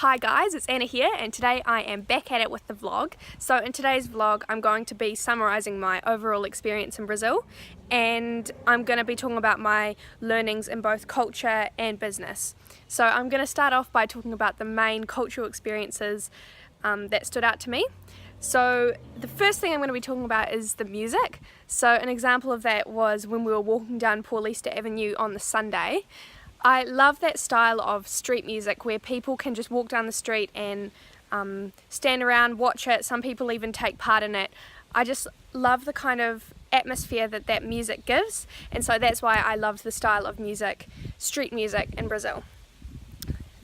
Hi guys, it's Anna here, and today I am back at it with the vlog. So in today's vlog I'm going to be summarising my overall experience in Brazil, and I'm going to be talking about my learnings in both culture and business. So I'm going to start off by talking about the main cultural experiences that stood out to me. So the first thing I'm going to be talking about is the music. So an example of that was when we were walking down Paulista Avenue on the Sunday. I love that style of street music where people can just walk down the street and stand around, watch it. Some people even take part in it. I just love the kind of atmosphere that music gives, and so that's why I loved the style of music, street music in Brazil.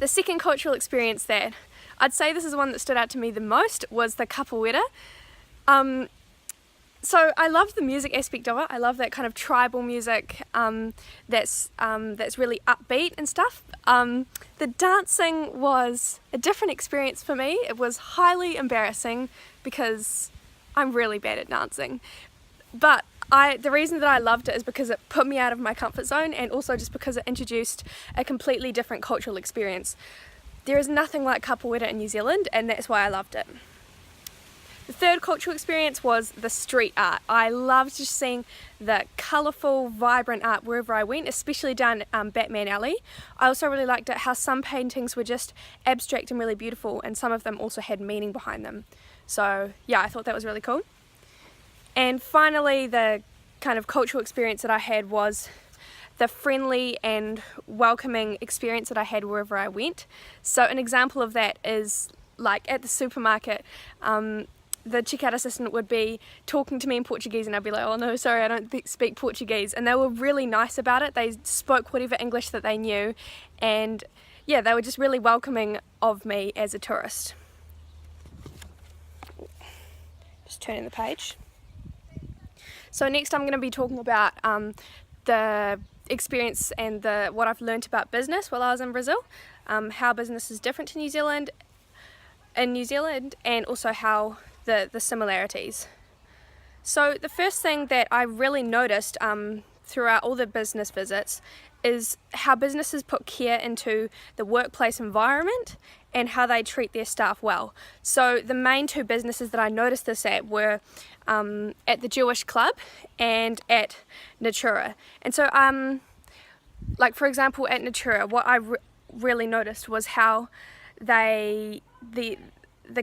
The second cultural experience that I'd say this is the one that stood out to me the most was the capoeira. So I love the music aspect of it. I love that kind of tribal music that's really upbeat and stuff. The dancing was a different experience for me. It was highly embarrassing because I'm really bad at dancing. But the reason that I loved it is because it put me out of my comfort zone, and also just because it introduced a completely different cultural experience. There is nothing like capoeira in New Zealand, and that's why I loved it. The third cultural experience was the street art. I loved just seeing the colourful, vibrant art wherever I went, especially down Batman Alley. I also really liked it how some paintings were just abstract and really beautiful, and some of them also had meaning behind them. So yeah, I thought that was really cool. And finally, the kind of cultural experience that I had was the friendly and welcoming experience that I had wherever I went. So an example of that is like at the supermarket, the checkout assistant would be talking to me in Portuguese, and I'd be like, oh no, sorry, I don't speak Portuguese. And they were really nice about it. They spoke whatever English that they knew, and yeah, they were just really welcoming of me as a tourist. Just turning the page. So next I'm going to be talking about the experience and what I've learnt about business while I was in Brazil, how business is different to New Zealand, and also how the similarities. So the first thing that I really noticed throughout all the business visits is how businesses put care into the workplace environment and how they treat their staff well. So the main two businesses that I noticed this at were at the Jewish Club and at Natura. And so like for example at Natura, what I really noticed was how the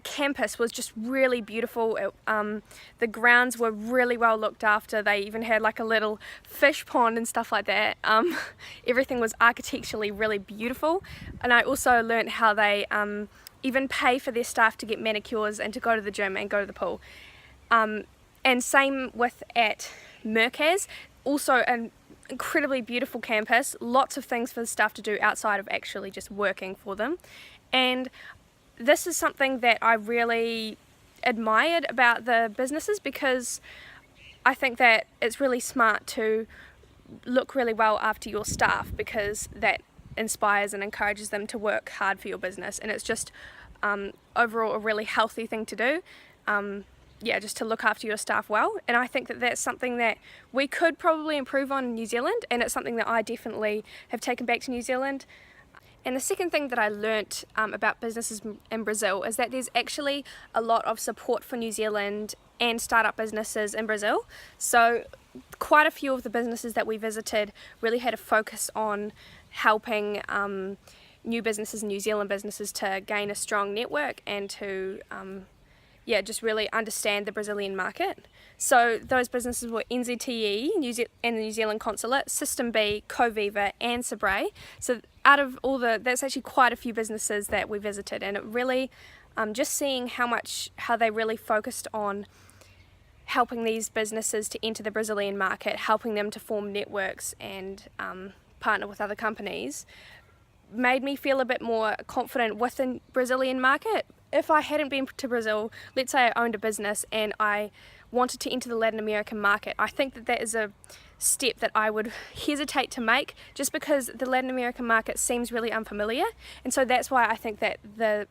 campus was just really beautiful. The grounds were really well looked after. They even had like a little fish pond and stuff like that. Everything was architecturally really beautiful, and I also learnt how they even pay for their staff to get manicures and to go to the gym and go to the pool. And same with at Mercaz, also an incredibly beautiful campus, lots of things for the staff to do outside of actually just working for them. And this is something that I really admired about the businesses, because I think that it's really smart to look really well after your staff, because that inspires and encourages them to work hard for your business, and it's just overall a really healthy thing to do. Yeah, just to look after your staff well, and I think that that's something that we could probably improve on in New Zealand, and it's something that I definitely have taken back to New Zealand. And the second thing that I learnt about businesses in Brazil is that there's actually a lot of support for New Zealand and startup businesses in Brazil. So quite a few of the businesses that we visited really had a focus on helping new businesses, New Zealand businesses, to gain a strong network and to just really understand the Brazilian market. So those businesses were NZTE and the New Zealand Consulate, System B, Coviva and Sabre. So out of all that's actually quite a few businesses that we visited, and it really just seeing how they really focused on helping these businesses to enter the Brazilian market, helping them to form networks and partner with other companies, made me feel a bit more confident with the Brazilian market. If I hadn't been to Brazil, let's say I owned a business and I wanted to enter the Latin American market, I think that is a step that I would hesitate to make, just because the Latin American market seems really unfamiliar. And so that's why I think that the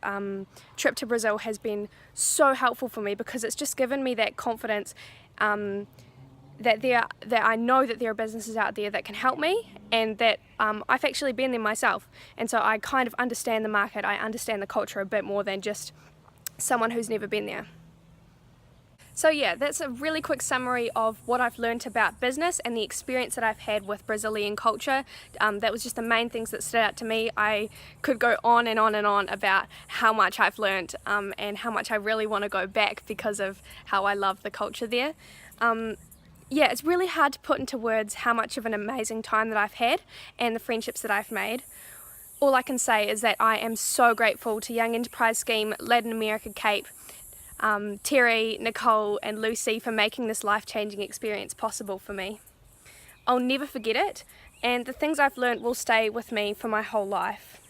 trip to Brazil has been so helpful for me, because it's just given me that confidence that I know that there are businesses out there that can help me, and that I've actually been there myself, and so I kind of understand the market, I understand the culture a bit more than just someone who's never been there. So yeah, that's a really quick summary of what I've learned about business and the experience that I've had with Brazilian culture. That was just the main things that stood out to me. I could go on and on and on about how much I've learned and how much I really want to go back because of how I love the culture there. Yeah, it's really hard to put into words how much of an amazing time that I've had and the friendships that I've made. All I can say is that I am so grateful to Young Enterprise Scheme, Latin America Cape, Terry, Nicole and Lucy for making this life-changing experience possible for me. I'll never forget it, and the things I've learned will stay with me for my whole life.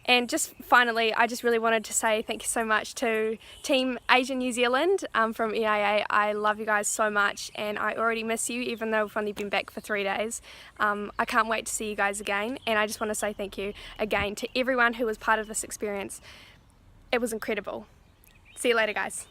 And just finally, I just really wanted to say thank you so much to Team Asia New Zealand from EIA. I love you guys so much, and I already miss you even though we've only been back for 3 days. I can't wait to see you guys again, and I just want to say thank you again to everyone who was part of this experience. It was incredible. See you later, guys.